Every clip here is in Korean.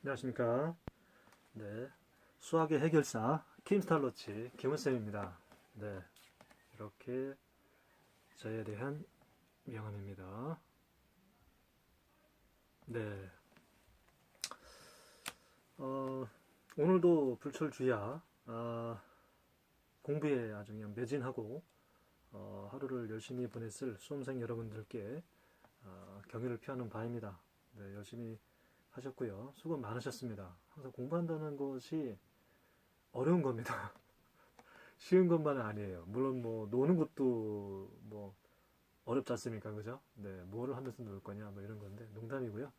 안녕하십니까. 네. 수학의 해결사, 킴스탈러치, 김은쌤입니다. 네. 이렇게 저에 대한 명함입니다. 네. 어, 오늘도 불철주야, 공부에 아주 그냥 매진하고, 하루를 열심히 보냈을 수험생 여러분들께, 경의를 표하는 바입니다. 네. 열심히 하셨고요. 수고 많으셨습니다. 항상 공부한다는 것이 어려운 겁니다. 쉬운 것만은 아니에요. 물론 뭐 노는 것도 뭐 어렵지 않습니까? 그죠? 네, 뭐를 하면서 놀 거냐 뭐 이런 건데 농담이고요.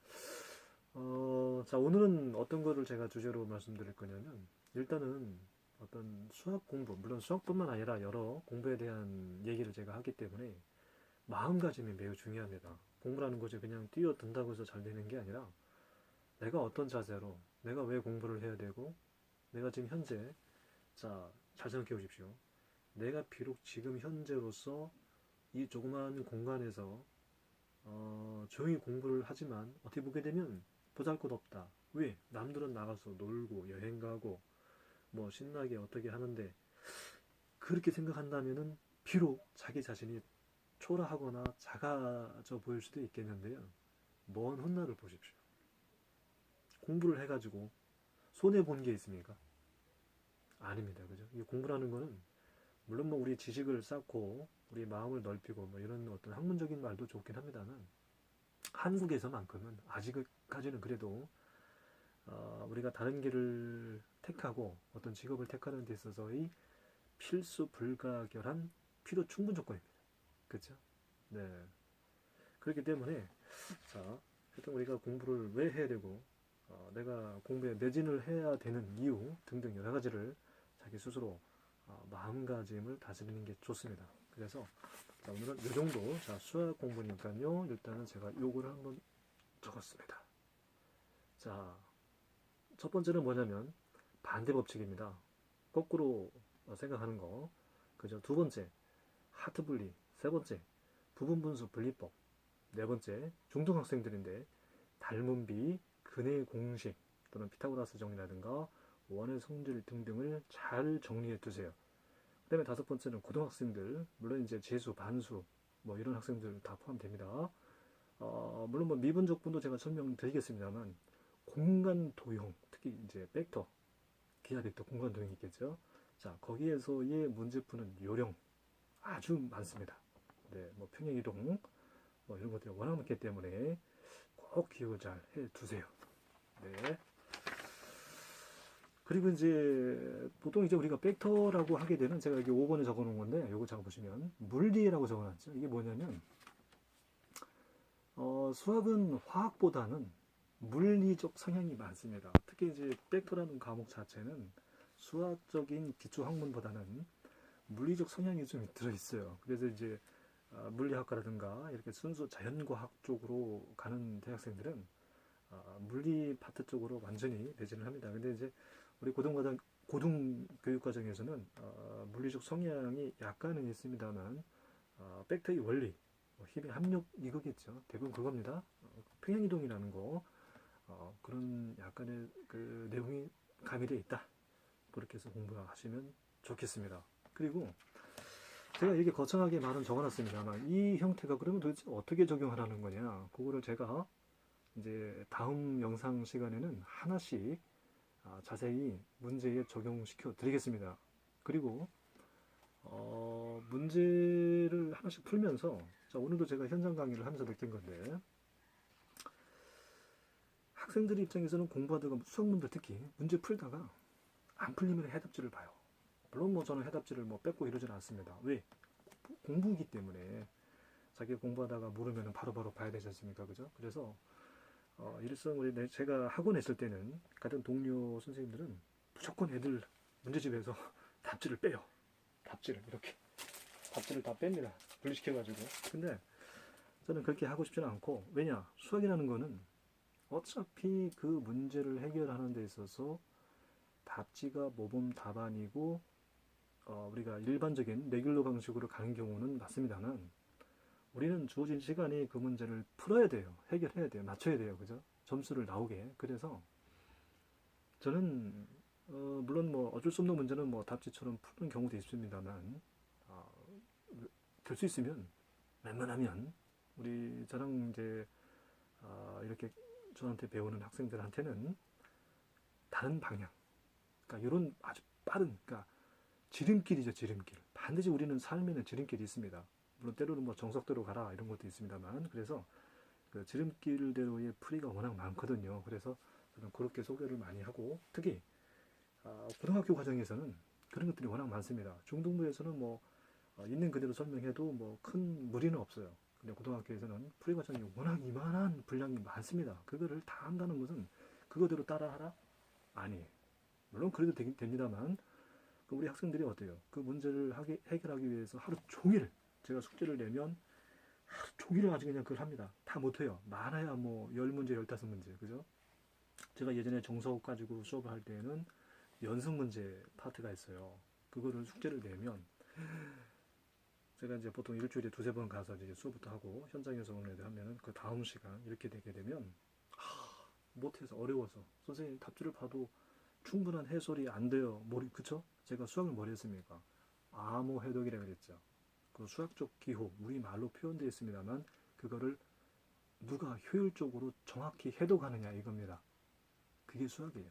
자, 오늘은 어떤 거를 제가 주제로 말씀드릴 거냐면 일단은 어떤 수학 공부, 물론 수학뿐만 아니라 여러 공부에 대한 얘기를 제가 하기 때문에 마음가짐이 매우 중요합니다. 공부라는 것이 그냥 뛰어든다고 해서 잘 되는 게 아니라 내가 어떤 자세로, 내가 왜 공부를 해야 되고, 내가 지금 현재, 자, 잘 생각해 보십시오. 내가 비록 지금 현재로서 이 조그마한 공간에서 조용히 공부를 하지만 어떻게 보게 되면 보잘것없다. 왜? 남들은 나가서 놀고 여행 가고 뭐 신나게 어떻게 하는데 그렇게 생각한다면은 비록 자기 자신이 초라하거나 작아져 보일 수도 있겠는데요. 먼 훗날을 보십시오. 공부를 해가지고 손해 본 게 있습니까? 아닙니다. 그죠? 이 공부라는 거는 물론 뭐 우리 지식을 쌓고 우리 마음을 넓히고 뭐 이런 어떤 학문적인 말도 좋긴 합니다만 한국에서만큼은 아직까지는 그래도 우리가 다른 길을 택하고 어떤 직업을 택하는 데 있어서의 필수 불가결한 필요 충분 조건입니다. 그렇죠? 네. 그렇기 때문에 자, 일단 우리가 공부를 왜 해야 되고 내가 공부에 매진을 해야 되는 이유 등등 여러 가지를 자기 스스로 마음가짐을 다스리는 게 좋습니다. 그래서 자, 오늘은 이 정도. 자, 수학 공부니까요. 일단은 제가 요거를 한번 적었습니다. 자, 첫 번째는 뭐냐면 반대 법칙입니다. 거꾸로 생각하는 거. 그죠? 두 번째, 하트 분리. 세 번째, 부분 분수 분리법. 네 번째, 중등학생들인데 닮은 비, 근의 공식 또는 피타고라스 정리라든가 원의 성질 등등을 잘 정리해 두세요. 그 다음에 다섯 번째는 고등학생들, 물론 이제 재수, 반수, 뭐 이런 학생들 다 포함됩니다. 물론 뭐 미분적분도 제가 설명드리겠습니다만, 공간 도형, 특히 이제 벡터, 기하 벡터 공간 도형이 있겠죠. 자, 거기에서의 문제 푸는 요령 아주 많습니다. 네, 뭐 평행 이동, 뭐 이런 것들이 워낙 많기 때문에 꼭 기억을 잘 해 두세요. 네. 그리고 이제 보통 이제 우리가 벡터라고 하게 되는 제가 여기 5번에 적어 놓은 건데 요거 잠깐 보시면 물리라고 적어 놨죠. 이게 뭐냐면 수학은 화학보다는 물리적 성향이 많습니다. 특히 이제 벡터라는 과목 자체는 수학적인 기초 학문보다는 물리적 성향이 좀 들어 있어요. 그래서 이제 물리학과라든가 이렇게 순수 자연과학 쪽으로 가는 대학생들은 물리 파트 쪽으로 완전히 배제를 합니다. 근데 이제 우리 고등교육과정에서는 물리적 성향이 약간은 있습니다만 벡터의 원리, 뭐 힘의 합력 이거겠죠. 대부분 그겁니다. 평행이동이라는 거 그런 약간의 그 내용이 가미되어 있다. 그렇게 해서 공부하시면 좋겠습니다. 그리고 제가 이렇게 거창하게 말은 적어놨습니다만 이 형태가 그러면 도대체 어떻게 적용하라는 거냐 그거를 제가 이제 다음 영상 시간에는 하나씩 자세히 문제에 적용시켜 드리겠습니다. 그리고 문제를 하나씩 풀면서 자, 오늘도 제가 현장 강의를 하면서 느낀 건데 학생들 입장에서는 공부하다가 수학문들 특히 문제 풀다가 안 풀리면 해답지를 봐요. 물론 뭐 저는 해답지를 뭐 뺏고 이러지는 않습니다. 왜? 공부이기 때문에 자기가 공부하다가 모르면 바로바로 봐야 되지 않습니까? 그죠? 그래서 일성 우리 제가 학원에 있을 때는 같은 동료 선생님들은 무조건 애들 문제집에서 답지를 빼요. 답지를 이렇게 답지를 다 뺍니다. 분리시켜가지고. 근데 저는 그렇게 하고 싶지는 않고 왜냐 수학이라는 거는 어차피 그 문제를 해결하는 데 있어서 답지가 모범 답안이고 우리가 일반적인 레귤러 방식으로 가는 경우는 맞습니다만 우리는 주어진 시간에 그 문제를 풀어야 돼요. 해결해야 돼요. 맞춰야 돼요. 그죠? 점수를 나오게. 그래서 저는 물론 뭐 어쩔 수 없는 문제는 뭐 답지처럼 푸는 경우도 있습니다만 될 수 있으면 웬만하면 우리 저랑 이제 이렇게 저한테 배우는 학생들한테는 다른 방향, 그러니까 이런 아주 빠른, 그러니까 지름길이죠, 지름길. 반드시 우리는 삶에는 지름길이 있습니다. 물론 때로는 뭐 정석대로 가라 이런 것도 있습니다만, 그래서 그 지름길대로의 풀이가 워낙 많거든요. 그래서 저는 그렇게 소개를 많이 하고, 특히 고등학교 과정에서는 그런 것들이 워낙 많습니다. 중등부에서는 뭐 있는 그대로 설명해도 뭐 큰 무리는 없어요. 근데 고등학교에서는 풀이 과정이 워낙 이만한 분량이 많습니다. 그거를 다 한다는 것은 그거대로 따라하라? 아니에요. 물론 그래도 됩니다만 우리 학생들이 어때요? 그 문제를 해결하기 위해서 하루 종일 제가 숙제를 내면 하루 종일을 아주 그냥 그걸 합니다. 다 못해요. 많아야 뭐 10문제, 15문제. 그죠? 제가 예전에 정서업 가지고 수업을 할 때에는 연습 문제 파트가 있어요. 그거를 숙제를 내면 제가 이제 보통 일주일에 두세 번 가서 이제 수업부터 하고 현장에서 오는 애들 하면은 그 다음 시간 이렇게 되게 되면 못해서 어려워서 선생님 답지를 봐도 충분한 해설이 안 돼요. 그쵸? 제가 수학을 뭘 했습니까? 암호 해독이라 그랬죠. 그 수학적 기호, 우리 말로 표현되어 있습니다만 그거를 누가 효율적으로 정확히 해독하느냐 이겁니다. 그게 수학이에요.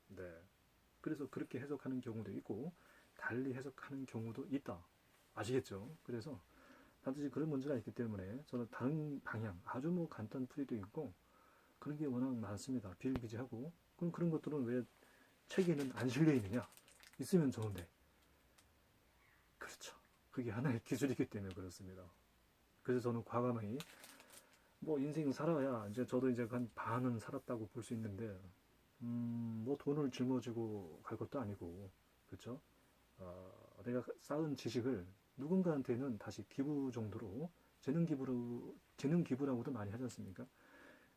네. 그래서 그렇게 해석하는 경우도 있고 달리 해석하는 경우도 있다. 아시겠죠? 그래서 반드시 그런 문제가 있기 때문에 저는 다른 방향, 아주 뭐 간단 풀이도 있고 그런 게 워낙 많습니다. 비일비재하고 그럼 그런 것들은 왜 책에는 안 실려 있느냐? 있으면 좋은데. 그렇죠. 그게 하나의 기술이기 때문에 그렇습니다. 그래서 저는 과감히 뭐 인생 살아야 이제 저도 이제 한 반은 살았다고 볼 수 있는데 뭐 돈을 짊어지고 갈 것도 아니고 그렇죠? 내가 쌓은 지식을 누군가한테는 다시 기부 정도로 재능 기부라고도 많이 하지 않습니까?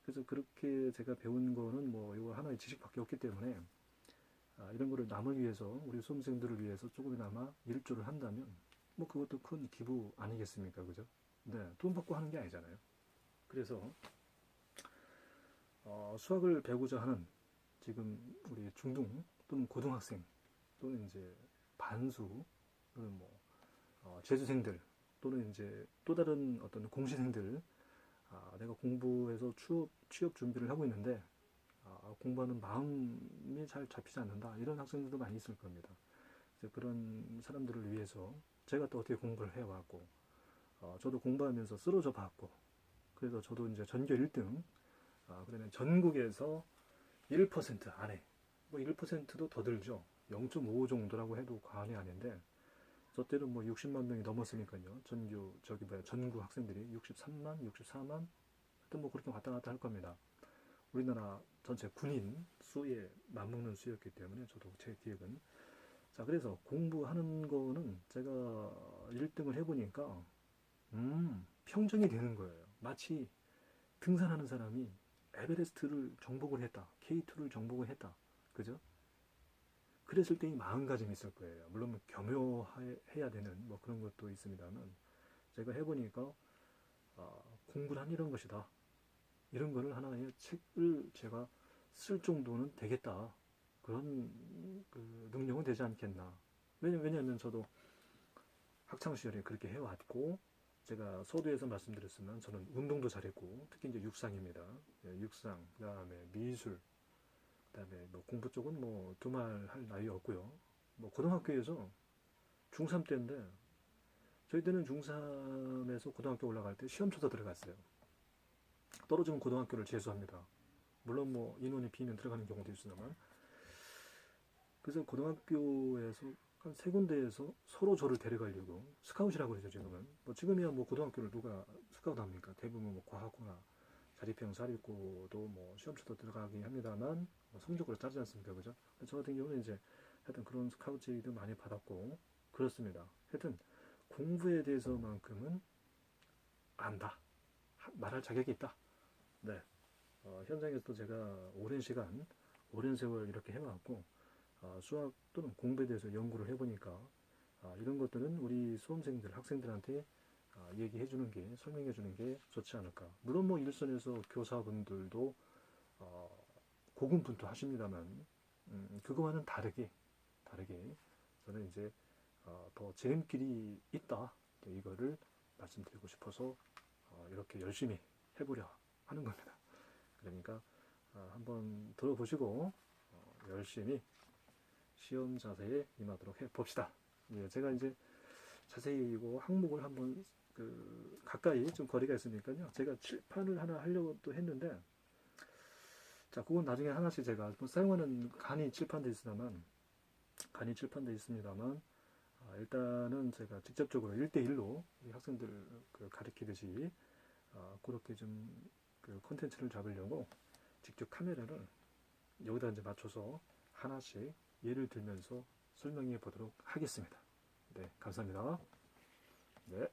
그래서 그렇게 제가 배운 거는 뭐 이거 하나의 지식밖에 없기 때문에 이런 거를 남을 위해서 우리 수험생들을 위해서 조금이나마 일조를 한다면 뭐 그것도 큰 기부 아니겠습니까? 그죠? 네, 돈 받고 하는 게 아니잖아요. 그래서 수학을 배우고자 하는 지금 우리 중등 또는 고등학생 또는 이제 반수 또는 뭐 재수생들 또는 이제 또 다른 어떤 공시생들 내가 공부해서 취업 준비를 하고 있는데 공부하는 마음이 잘 잡히지 않는다 이런 학생들도 많이 있을 겁니다. 그래서 그런 사람들을 위해서 제가 또 어떻게 공부를 해왔고 저도 공부하면서 쓰러져 봤고 그래서 저도 이제 전교 1등 그러면 전국에서 1% 안에 뭐 1%도 더 들죠. 0.5 정도라고 해도 과언이 아닌데 저 때는 뭐 60만 명이 넘었으니까요. 전국 학생들이 63만, 64만 하여튼 뭐 그렇게 왔다 갔다 할 겁니다. 우리나라 전체 군인 수에 맞먹는 수였기 때문에 저도 제 기획은 그래서 공부하는 거는 제가 1등을 해보니까 평정이 되는 거예요. 마치 등산하는 사람이 에베레스트를 정복을 했다. K2를 정복을 했다. 그죠? 그랬을 때 이 마음가짐이 있을 거예요. 물론 뭐 겸효해야 되는 뭐 그런 것도 있습니다만 제가 해보니까 공부란 이런 것이다. 이런 거를 하나의 책을 제가 쓸 정도는 되겠다. 그런 그 능력은 되지 않겠나. 왜냐하면 저도 학창시절에 그렇게 해왔고 제가 서두에서 말씀드렸으면 저는 운동도 잘했고 특히 이제 육상입니다. 육상, 그 다음에 미술, 그 다음에 뭐 공부 쪽은 뭐 두말할 나위 없고요. 뭐 고등학교에서 중3 때인데 저희 때는 중3에서 고등학교 올라갈 때 시험 쳐서 들어갔어요. 떨어지면 고등학교를 재수합니다. 물론 뭐 인원이 비면 들어가는 경우도 있으나만 그래서 고등학교에서 한 세 군데에서 서로 저를 데려가려고 스카웃이라고 그러죠 지금은. 뭐 지금이야 뭐 고등학교를 누가 스카웃 합니까? 대부분 뭐 과학고나 자립형 사립고도 뭐 시험 쳐서 들어가긴 합니다만 뭐 성적으로 따르지 않습니까, 그죠? 저 같은 경우는 이제 하여튼 그런 스카웃 제의도 많이 받았고 그렇습니다. 하여튼 공부에 대해서만큼은 안다, 말할 자격이 있다. 네, 현장에서도 제가 오랜 시간, 오랜 세월 이렇게 해왔고 수학 또는 공부에 대해서 연구를 해보니까 이런 것들은 우리 수험생들, 학생들한테 얘기해주는 게, 설명해주는 게 좋지 않을까. 물론 뭐 일선에서 교사분들도 고군분투하십니다만 그거와는 다르게 저는 이제 더 지름길이 있다, 이거를 말씀드리고 싶어서 이렇게 열심히 해보려 하는 겁니다. 그러니까 한번 들어보시고 열심히 시험 자세에 임하도록 해봅시다. 예, 제가 이제 자세히 이거 항목을 한번 가까이 좀 거리가 있으니까요. 제가 칠판을 하나 하려고 또 했는데, 자, 그건 나중에 하나씩 제가 사용하는 간이 칠판돼 있습니다만, 일단은 제가 직접적으로 1대1로 학생들 가르치듯이 그렇게 좀 콘텐츠를 잡으려고 직접 카메라를 여기다 이제 맞춰서 하나씩 예를 들면서 설명해 보도록 하겠습니다. 네, 감사합니다. 네.